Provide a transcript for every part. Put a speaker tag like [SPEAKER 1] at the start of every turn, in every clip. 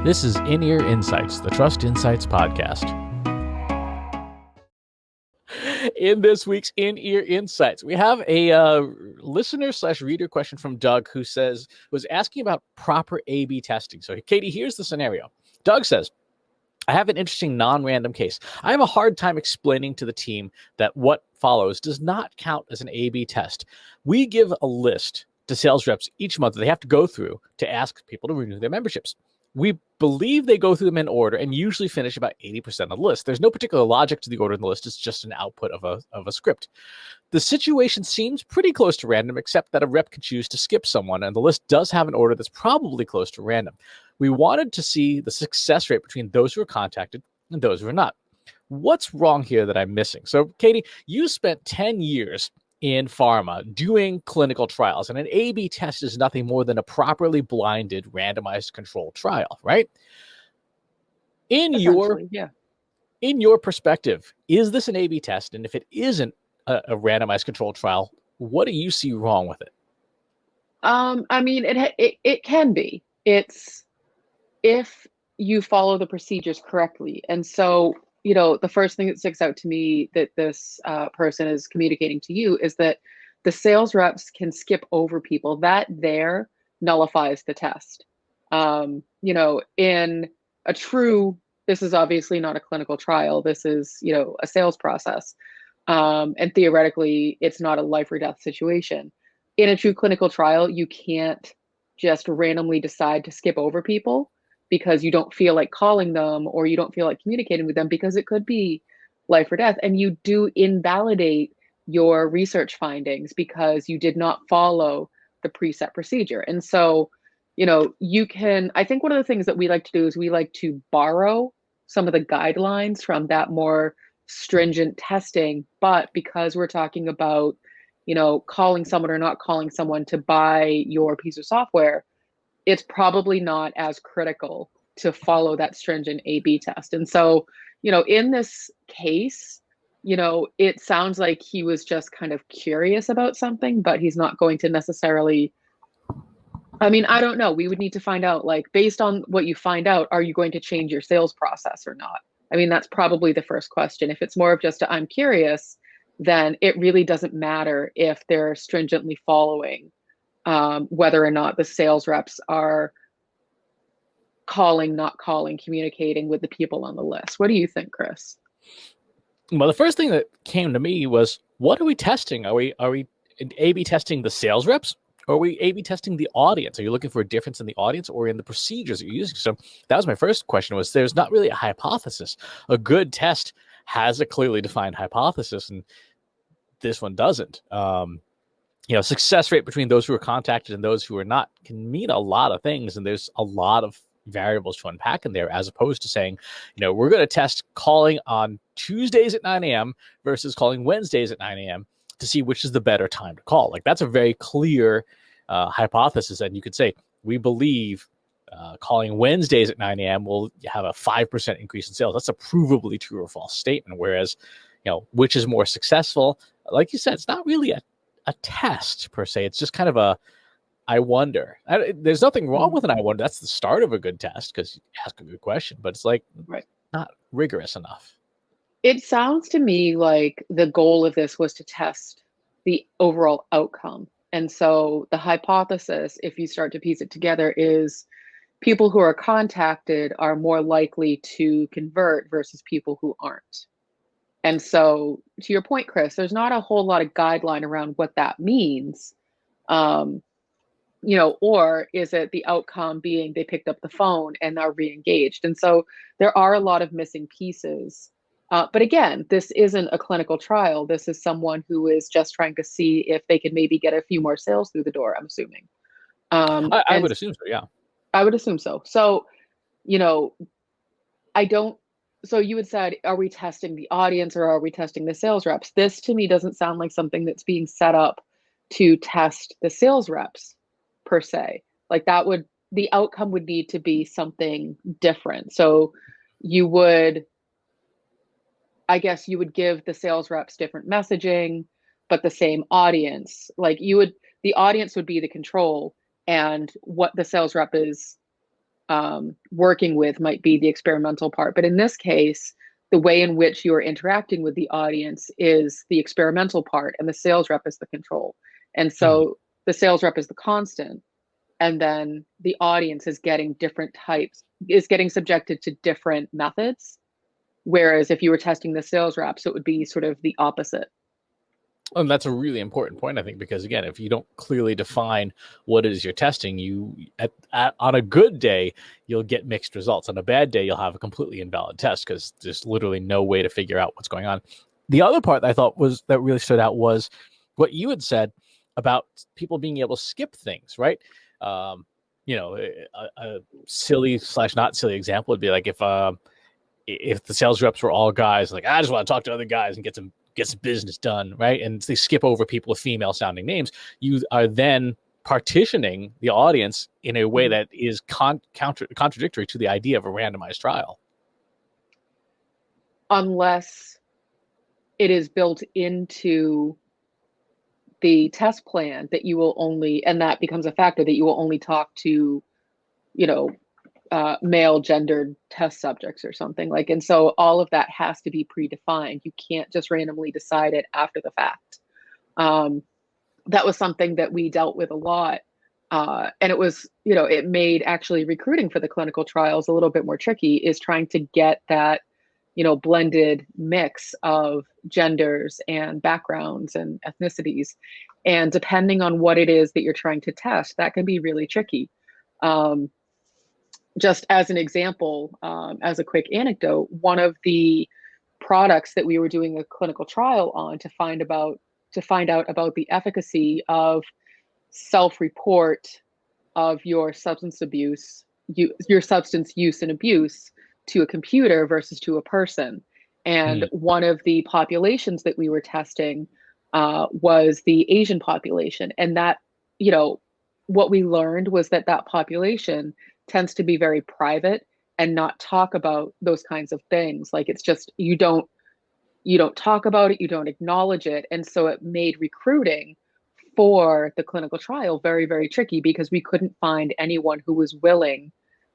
[SPEAKER 1] This is In-Ear Insights, the Trust Insights podcast. In this week's In-Ear Insights, we have a listener/reader question from Doug who was asking about proper A/B testing. So, Katie, here's the scenario. Doug says, I have an interesting non-random case. I have a hard time explaining to the team that what follows does not count as an A/B test. We give a list to sales reps each month that they have to go through to ask people to renew their memberships. We believe they go through them in order and usually finish about 80% of the list. There's no particular logic to the order in the list. It's just an output of a script. The situation seems pretty close to random, except that a rep can choose to skip someone, and the list does have an order that's probably close to random. We wanted to see the success rate between those who are contacted and those who are not. What's wrong here that I'm missing? So, Katie, you spent 10 years in pharma doing clinical trials, and an A/B test is nothing more than a properly blinded, randomized controlled trial, right? In your perspective, is this an A/B test? And if it isn't a randomized controlled trial, what do you see wrong with it?
[SPEAKER 2] I mean, it can be. It's if you follow the procedures correctly. And so, the first thing that sticks out to me that this person is communicating to you is that the sales reps can skip over people. That there nullifies the test. In a true, this is obviously not a clinical trial. This is, a sales process. And theoretically, it's not a life or death situation. In a true clinical trial, you can't just randomly decide to skip over people because you don't feel like calling them or you don't feel like communicating with them, because it could be life or death. And you do invalidate your research findings because you did not follow the preset procedure. And so, I think one of the things that we like to do is we like to borrow some of the guidelines from that more stringent testing. But because we're talking about, calling someone or not calling someone to buy your piece of software, it's probably not as critical to follow that stringent A/B test. And so, in this case, it sounds like he was just kind of curious about something, but he's not going to necessarily, I mean, I don't know. We would need to find out, like, based on what you find out, are you going to change your sales process or not? I mean, that's probably the first question. If it's more of just I'm curious, then it really doesn't matter if they're stringently following whether or not the sales reps are calling, not calling, communicating with the people on the list. What do you think, Chris?
[SPEAKER 1] Well, the first thing that came to me was, what are we testing? Are we A/B testing the sales reps? Or are we A/B testing the audience? Are you looking for a difference in the audience or in the procedures that you're using? So that was my first question, was there's not really a hypothesis. A good test has a clearly defined hypothesis, and this one doesn't. Success rate between those who are contacted and those who are not can mean a lot of things. And there's a lot of variables to unpack in there, as opposed to saying, we're going to test calling on Tuesdays at 9 a.m. versus calling Wednesdays at 9 a.m. to see which is the better time to call. Like, that's a very clear hypothesis. And you could say, we believe calling Wednesdays at 9 a.m. will have a 5% increase in sales. That's a provably true or false statement. Whereas, which is more successful? Like you said, it's not really a test per se. It's just kind of I wonder. There's nothing wrong with an I wonder. That's the start of a good test, because you ask a good question, but it's like not rigorous enough.
[SPEAKER 2] It sounds to me like the goal of this was to test the overall outcome. And so the hypothesis, if you start to piece it together, is people who are contacted are more likely to convert versus people who aren't. And so, to your point, Chris, there's not a whole lot of guideline around what that means. Or is it the outcome being they picked up the phone and are re-engaged? And so there are a lot of missing pieces. But again, this isn't a clinical trial. This is someone who is just trying to see if they can maybe get a few more sales through the door, I'm assuming.
[SPEAKER 1] I would assume so, yeah.
[SPEAKER 2] I would assume so. So, so you had said, are we testing the audience or are we testing the sales reps? This to me doesn't sound like something that's being set up to test the sales reps per se. Like, the outcome would need to be something different. So I guess you would give the sales reps different messaging, but the same audience. Like, the audience would be the control, and what the sales rep is working with might be the experimental part. But in this case, the way in which you're interacting with the audience is the experimental part, and the sales rep is the control. And
[SPEAKER 1] Mhm.
[SPEAKER 2] so the sales rep is the constant, and then the audience is getting different types, is getting subjected to different methods. Whereas if you were testing the sales reps, it would be sort of the opposite.
[SPEAKER 1] And that's a really important point, I think, because again, if you don't clearly define what it is you're testing, on a good day you'll get mixed results. On a bad day, you'll have a completely invalid test because there's literally no way to figure out what's going on. The other part that I thought was that really stood out was what you had said about people being able to skip things, right? Um, a silly slash not silly example would be like if the sales reps were all guys, like I just want to talk to other guys and get some business done, right? And they skip over people with female sounding names. You are then partitioning the audience in a way that is contradictory to the idea of a randomized trial.
[SPEAKER 2] Unless it is built into the test plan that you will only, and that becomes a factor that you will only talk to, you know, male gendered test subjects or something like. And so all of that has to be predefined. You can't just randomly decide it after the fact. That was something that we dealt with a lot. And it was, it made actually recruiting for the clinical trials a little bit more tricky, is trying to get that, blended mix of genders and backgrounds and ethnicities. And depending on what it is that you're trying to test, that can be really tricky. Just as an example, as a quick anecdote, one of the products that we were doing a clinical trial on to find out about the efficacy of self-report of your substance abuse, your substance use and abuse to a computer versus to a person. And
[SPEAKER 1] Mm.
[SPEAKER 2] one of the populations that we were testing was the Asian population. And that, what we learned was that that population tends to be very private and not talk about those kinds of things. Like, it's just, you don't talk about it, you don't acknowledge it. And so it made recruiting for the clinical trial very, very tricky, because we couldn't find anyone who was willing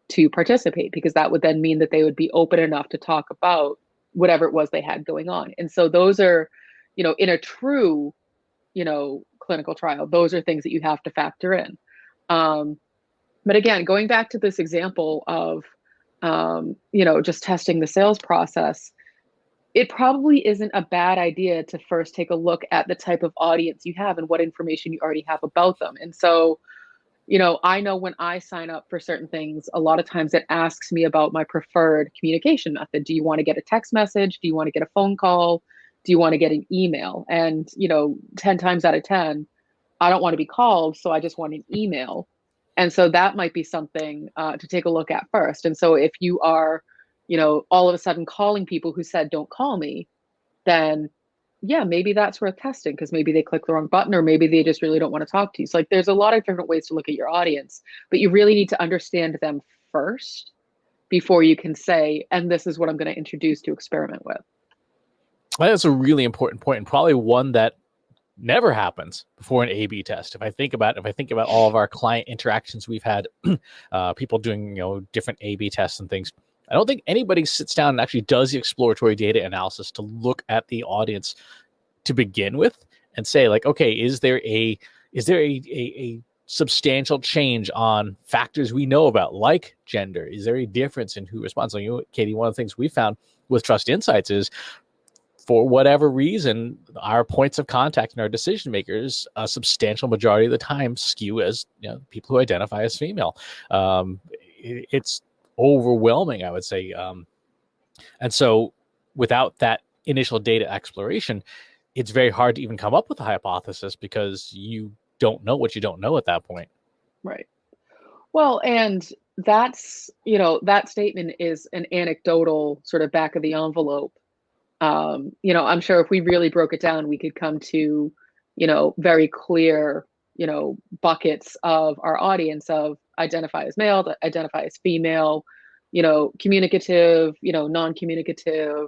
[SPEAKER 2] to participate, because that would then mean that they would be open enough to talk about whatever it was they had going on. And so those are, in a true, clinical trial, those are things that you have to factor in. But again, going back to this example of, just testing the sales process, it probably isn't a bad idea to first take a look at the type of audience you have and what information you already have about them. And so, I know when I sign up for certain things, a lot of times it asks me about my preferred communication method. Do you want to get a text message? Do you want to get a phone call? Do you want to get an email? And, 10 times out of 10, I don't want to be called, so I just want an email. And so that might be something to take a look at first. And so if you are, all of a sudden calling people who said, don't call me, then yeah, maybe that's worth testing, because maybe they click the wrong button, or maybe they just really don't want to talk to you. So like, there's a lot of different ways to look at your audience, but you really need to understand them first before you can say, and this is what I'm going to introduce to experiment with.
[SPEAKER 1] That's a really important point, and probably one that never happens before an A/B test. If I think about all of our client interactions we've had, people doing different A/B tests and things, I don't think anybody sits down and actually does the exploratory data analysis to look at the audience to begin with and say, like, okay, is there a substantial change on factors we know about, like gender? Is there a difference in who responds? So, Katie, one of the things we found with Trust Insights is, for whatever reason, our points of contact and our decision makers, a substantial majority of the time, skew as people who identify as female. It's overwhelming, I would say. And so, without that initial data exploration, it's very hard to even come up with a hypothesis, because you don't know what you don't know at that point.
[SPEAKER 2] Right. Well, and that statement is an anecdotal sort of back of the envelope. I'm sure if we really broke it down, we could come to, very clear, buckets of our audience of identify as male, identify as female, communicative, non-communicative,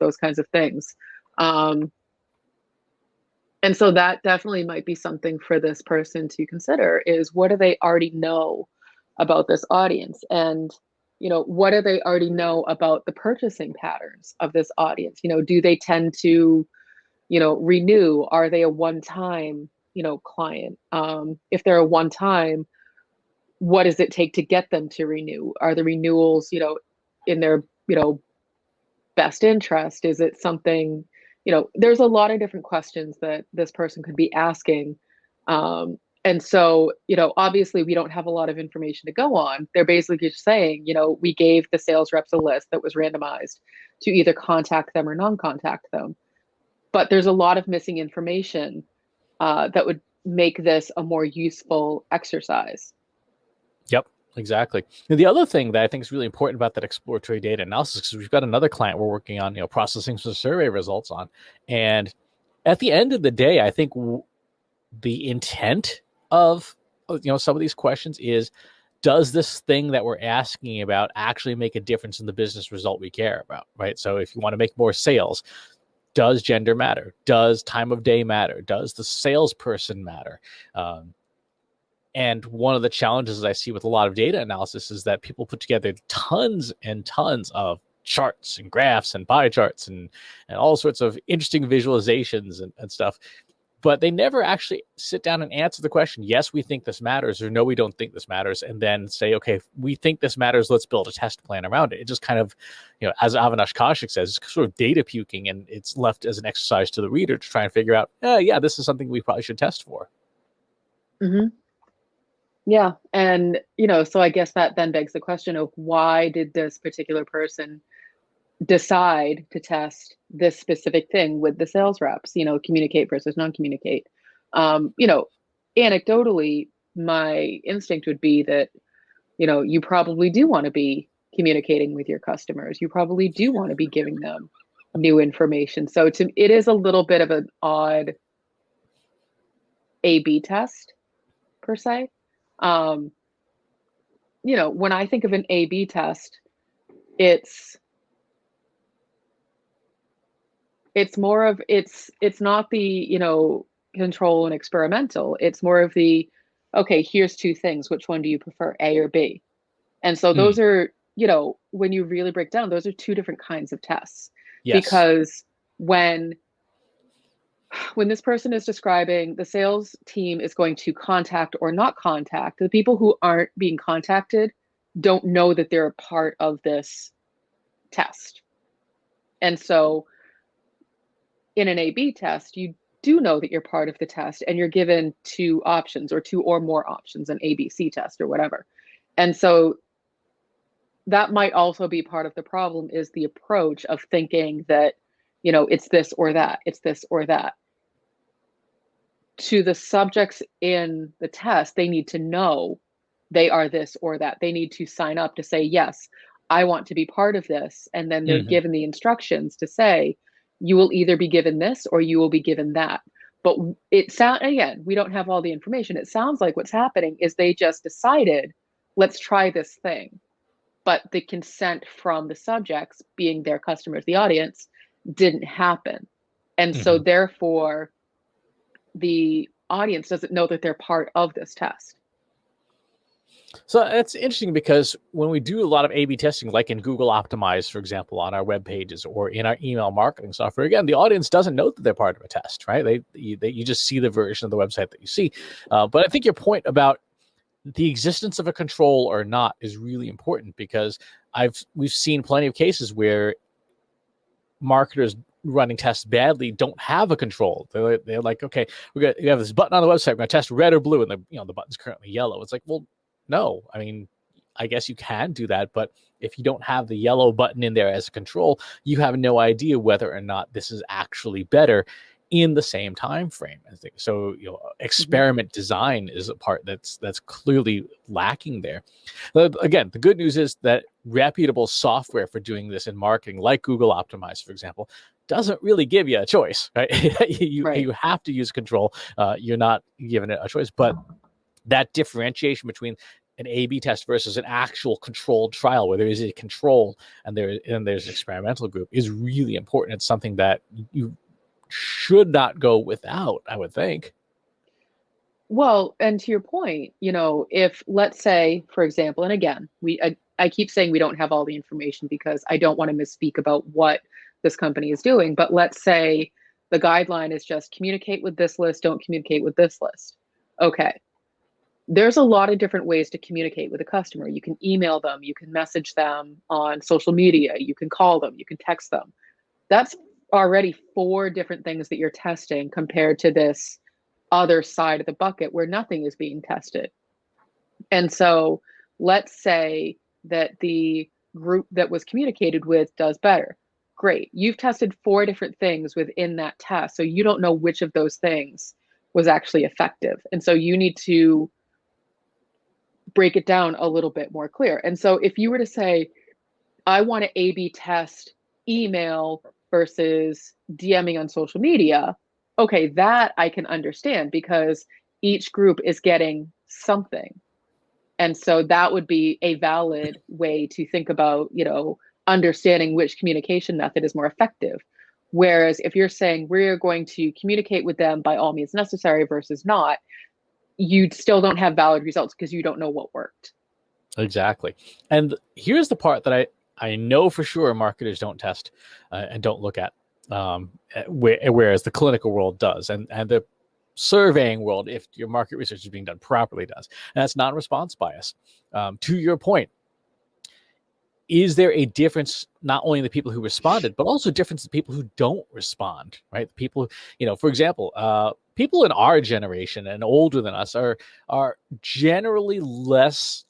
[SPEAKER 2] those kinds of things. And so that definitely might be something for this person to consider, is what do they already know about this audience, and what do they already know about the purchasing patterns of this audience? Do they tend to renew? Are they a one-time client? If they're a one-time, what does it take to get them to renew? Are the renewals in their best interest? Is it something, there's a lot of different questions that this person could be asking. And so, obviously we don't have a lot of information to go on. They're basically just saying, we gave the sales reps a list that was randomized to either contact them or non-contact them. But there's a lot of missing information that would make this a more useful exercise.
[SPEAKER 1] Yep, exactly. And the other thing that I think is really important about that exploratory data analysis is we've got another client we're working on, processing some survey results on. And at the end of the day, I think the intent of some of these questions is, does this thing that we're asking about actually make a difference in the business result we care about, right? So if you want to make more sales, does gender matter? Does time of day matter? Does the salesperson matter? And one of the challenges I see with a lot of data analysis is that people put together tons and tons of charts and graphs and pie charts and all sorts of interesting visualizations and stuff. But they never actually sit down and answer the question, yes, we think this matters, or no, we don't think this matters, and then say, okay, we think this matters, let's build a test plan around it. It just kind of, as Avinash Kaushik says, it's sort of data puking, and it's left as an exercise to the reader to try and figure out, yeah, this is something we probably should test for.
[SPEAKER 2] Mm-hmm. Yeah. And, so I guess that then begs the question of, why did this particular person decide to test this specific thing with the sales reps, communicate versus non-communicate? Anecdotally, my instinct would be that, you probably do want to be communicating with your customers. You probably do want to be giving them new information. So it is a little bit of an odd A/B test per se. When I think of an A/B test, it's more of, it's not the, control and experimental. It's more of the, okay, here's two things. Which one do you prefer, A or B? And so those are, when you really break down, those are two different kinds of tests.
[SPEAKER 1] Yes.
[SPEAKER 2] Because when this person is describing, the sales team is going to contact or not contact, the people who aren't being contacted don't know that they're a part of this test. And so in an A/B test, you do know that you're part of the test, and you're given two options or two or more options, an ABC test or whatever. And so that might also be part of the problem, is the approach of thinking that, it's this or that, it's this or that. To the subjects in the test, they need to know they are this or that. They need to sign up to say, yes, I want to be part of this. And then they're given the instructions to say, you will either be given this or you will be given that. But again, we don't have all the information. It sounds like what's happening is they just decided, let's try this thing. But the consent from the subjects, being their customers, the audience, didn't happen. And so therefore, the audience doesn't know that they're part of this test.
[SPEAKER 1] So it's interesting because when we do a lot of A/B testing, like in Google Optimize, for example, on our web pages or in our email marketing software, again, the audience doesn't know that they're part of a test, right? You just see the version of the website that you see. But I think your point about the existence of a control or not is really important, because we've seen plenty of cases where marketers running tests badly don't have a control. They're like, okay, we have this button on the website, we're going to test red or blue, and the button's currently yellow. It's like, well, no, I mean, I guess you can do that, but if you don't have the yellow button in there as a control, you have no idea whether or not this is actually better in the same time frame. I think so. Experiment design is a part that's clearly lacking there. But again, the good news is that reputable software for doing this in marketing, like Google Optimize, for example, doesn't really give you a choice, right? You have to use control. You're not given a choice, but that differentiation between an A/B test versus an actual controlled trial, where there is a control and there's an experimental group, is really important. It's something that you should not go without, I would think.
[SPEAKER 2] Well, and to your point, if let's say, for example, and again, I keep saying we don't have all the information because I don't want to misspeak about what this company is doing, but let's say the guideline is just communicate with this list, don't communicate with this list. Okay. There's a lot of different ways to communicate with a customer. You can email them, you can message them on social media, you can call them, you can text them. That's already four different things that you're testing compared to this other side of the bucket where nothing is being tested. And so let's say that the group that was communicated with does better. Great. You've tested four different things within that test. So you don't know which of those things was actually effective. And so you need to break it down a little bit more clear. And so if you were to say, I want to A/B test email versus DMing on social media, okay, that I can understand because each group is getting something. And so that would be a valid way to think about, understanding which communication method is more effective. Whereas if you're saying we're going to communicate with them by all means necessary versus not, you still don't have valid results because you don't know what worked.
[SPEAKER 1] Exactly. And here's the part that I know for sure marketers don't test and don't look at, whereas the clinical world does, and the surveying world, if your market research is being done properly, does. And that's non-response bias. To your point, is there a difference not only in the people who responded, but also a difference in people who don't respond, right? People, for example, people in our generation and older than us are generally less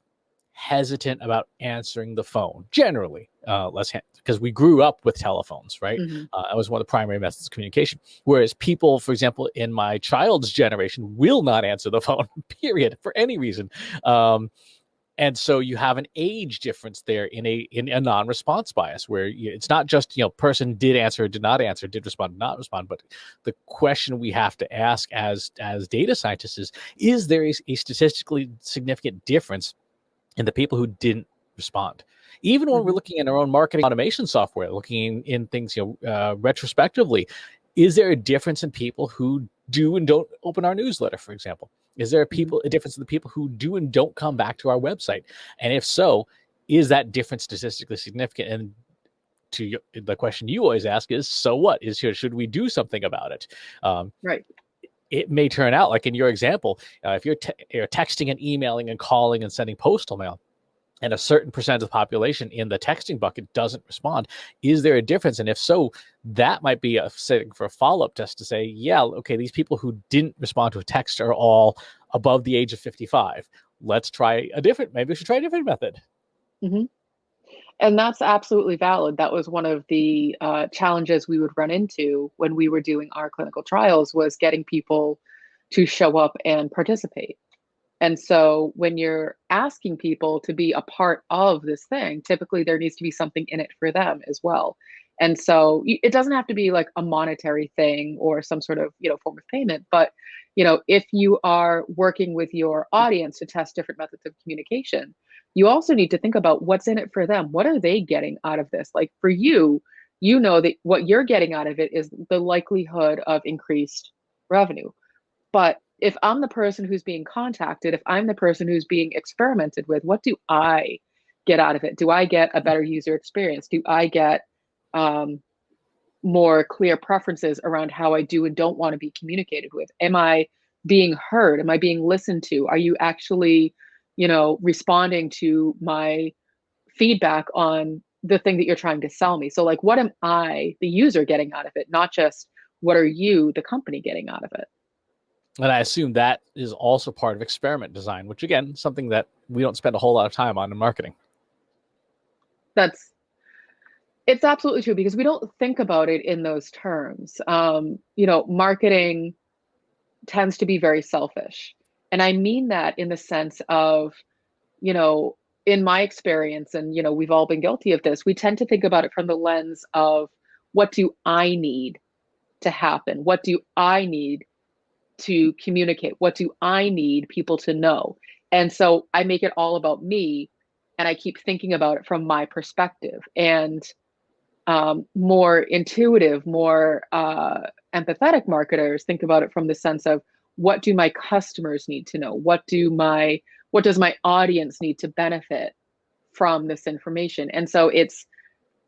[SPEAKER 1] hesitant about answering the phone, generally because we grew up with telephones, right?
[SPEAKER 2] Mm-hmm.
[SPEAKER 1] That was one of the primary methods of communication. Whereas people, for example, in my child's generation will not answer the phone, period, for any reason. And so you have an age difference there in a non-response bias where it's not just, person did answer, did not answer, did respond, did not respond. But the question we have to ask as data scientists is there a statistically significant difference in the people who didn't respond? Even when we're looking at our own marketing automation software, looking in things, retrospectively, is there a difference in people who do and don't open our newsletter, for example? Is there a difference in the people who do and don't come back to our website? And if so, is that difference statistically significant? And the question you always ask is, so what? Should we do something about it?
[SPEAKER 2] Right.
[SPEAKER 1] It may turn out, like in your example, if you're texting and emailing and calling and sending postal mail, and a certain percent of the population in the texting bucket doesn't respond, is there a difference? And if so, that might be a setting for a follow-up test to say, yeah, okay, these people who didn't respond to a text are all above the age of 55. Maybe we should try a different method.
[SPEAKER 2] Mm-hmm. And that's absolutely valid. That was one of the challenges we would run into when we were doing our clinical trials, was getting people to show up and participate. And so when you're asking people to be a part of this thing, typically there needs to be something in it for them as well. And so it doesn't have to be like a monetary thing or some sort of, form of payment, but if you are working with your audience to test different methods of communication, you also need to think about what's in it for them. What are they getting out of this? Like for you, that what you're getting out of it is the likelihood of increased revenue. But if I'm the person who's being contacted, if I'm the person who's being experimented with, what do I get out of it? Do I get a better user experience? Do I get more clear preferences around how I do and don't want to be communicated with? Am I being heard? Am I being listened to? Are you actually, responding to my feedback on the thing that you're trying to sell me? So like, what am I, the user, getting out of it? Not just what are you, the company, getting out of it?
[SPEAKER 1] And I assume that is also part of experiment design, which again, something that we don't spend a whole lot of time on in marketing.
[SPEAKER 2] It's absolutely true because we don't think about it in those terms. Marketing tends to be very selfish. And I mean that in the sense of, you know, in my experience, and, we've all been guilty of this, we tend to think about it from the lens of what do I need to happen? What do I need to communicate? What do I need people to know? And so I make it all about me, and I keep thinking about it from my perspective. And more intuitive, more empathetic marketers think about it from the sense of what do my customers need to know? What does my audience need to benefit from this information? And so it's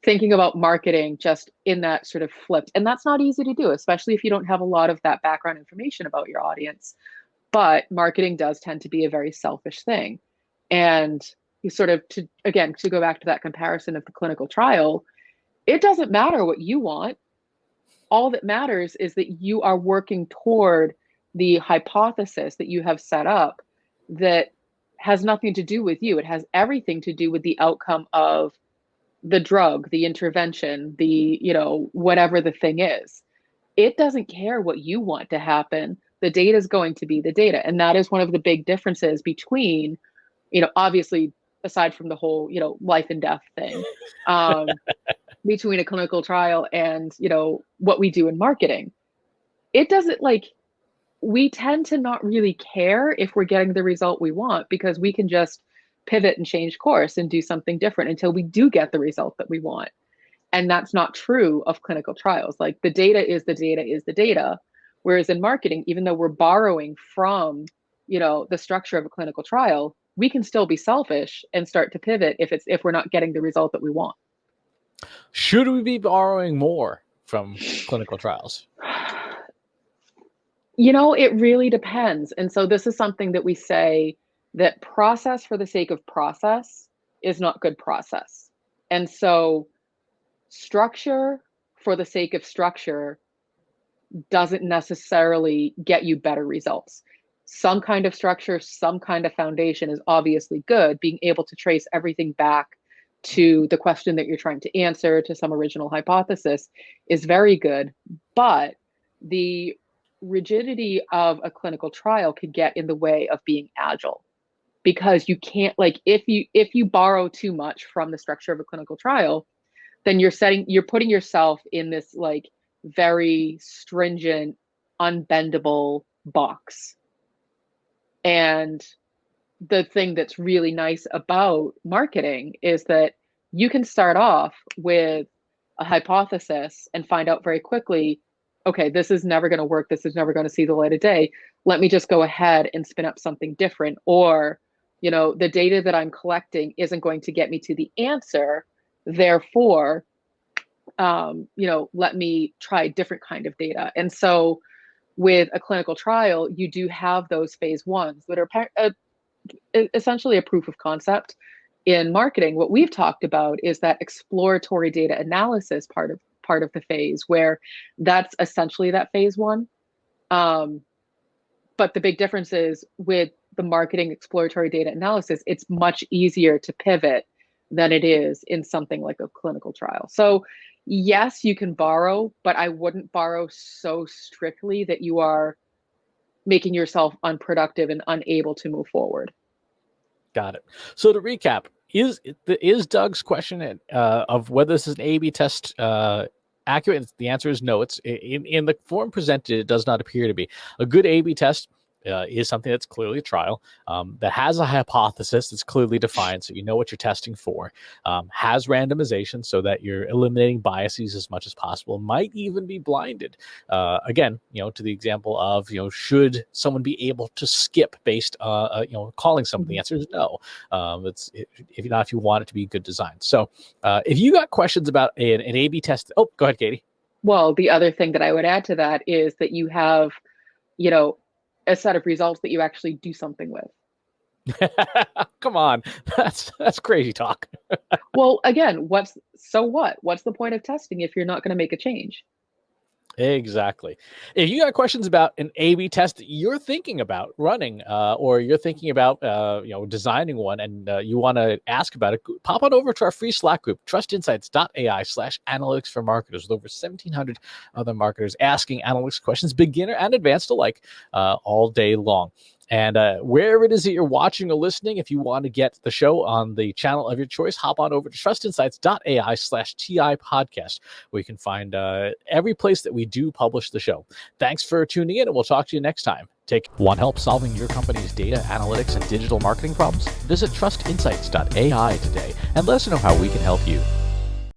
[SPEAKER 2] thinking about marketing just in that sort of flipped. And that's not easy to do, especially if you don't have a lot of that background information about your audience. But marketing does tend to be a very selfish thing. And you sort of, to go back to that comparison of the clinical trial, it doesn't matter what you want. All that matters is that you are working toward the hypothesis that you have set up that has nothing to do with you. It has everything to do with the outcome of the drug, the intervention, the, whatever the thing is. It doesn't care what you want to happen. The data is going to be the data. And that is one of the big differences between, obviously, aside from the whole, life and death thing, between a clinical trial and, what we do in marketing. It doesn't, we tend to not really care if we're getting the result we want, because we can just pivot and change course and do something different until we do get the result that we want. And that's not true of clinical trials. Like, the data is the data is the data. Whereas in marketing, even though we're borrowing from, the structure of a clinical trial, we can still be selfish and start to pivot if we're not getting the result that we want.
[SPEAKER 1] Should we be borrowing more from clinical trials?
[SPEAKER 2] It really depends. And so this is something that we say, that process for the sake of process is not good process. And so structure for the sake of structure doesn't necessarily get you better results. Some kind of structure, some kind of foundation is obviously good. Being able to trace everything back to the question that you're trying to answer, to some original hypothesis, is very good. But the rigidity of a clinical trial could get in the way of being agile, because you can't, if you borrow too much from the structure of a clinical trial, then you're putting yourself in this very stringent, unbendable box. And the thing that's really nice about marketing is that you can start off with a hypothesis and find out very quickly, okay, this is never going to work. This is never going to see the light of day. Let me just go ahead and spin up something different. Or, the data that I'm collecting isn't going to get me to the answer. Therefore, let me try a different kind of data. And so with a clinical trial, you do have those phase ones that are essentially a proof of concept. In marketing, what we've talked about is that exploratory data analysis part of the phase, where that's essentially that phase one. But the big difference is, with the marketing exploratory data analysis, it's much easier to pivot than it is in something like a clinical trial. So yes, you can borrow, but I wouldn't borrow so strictly that you are making yourself unproductive and unable to move forward.
[SPEAKER 1] Got it. So to recap, is Doug's question of whether this is an A/B test accurate? The answer is no. It's in the form presented. It does not appear to be. A good A/B test is something that's clearly a trial, that has a hypothesis that's clearly defined, so you know what you're testing for, has randomization so that you're eliminating biases as much as possible, might even be blinded. Again, to the example of, should someone be able to skip based calling someone? The answer is no. If you want it to be good design. So if you got questions about an A/B test, go ahead, Katie.
[SPEAKER 2] Well, the other thing that I would add to that is that you have, a set of results that you actually do something with.
[SPEAKER 1] Come on, that's crazy talk.
[SPEAKER 2] Well, again, what's the point of testing if you're not going to make a change?
[SPEAKER 1] Exactly. If you got questions about an A/B test that you're thinking about running, or you're thinking about designing one, and you want to ask about it, pop on over to our free Slack group, trustinsights.ai/analytics for marketers, with over 1,700 other marketers asking analytics questions, beginner and advanced alike, all day long. And wherever it is that you're watching or listening, if you want to get the show on the channel of your choice, hop on over to trustinsights.ai/TI podcast, where you can find every place that we do publish the show. Thanks for tuning in, and we'll talk to you next time. Want help solving your company's data analytics and digital marketing problems? Visit trustinsights.ai today and let us know how we can help you.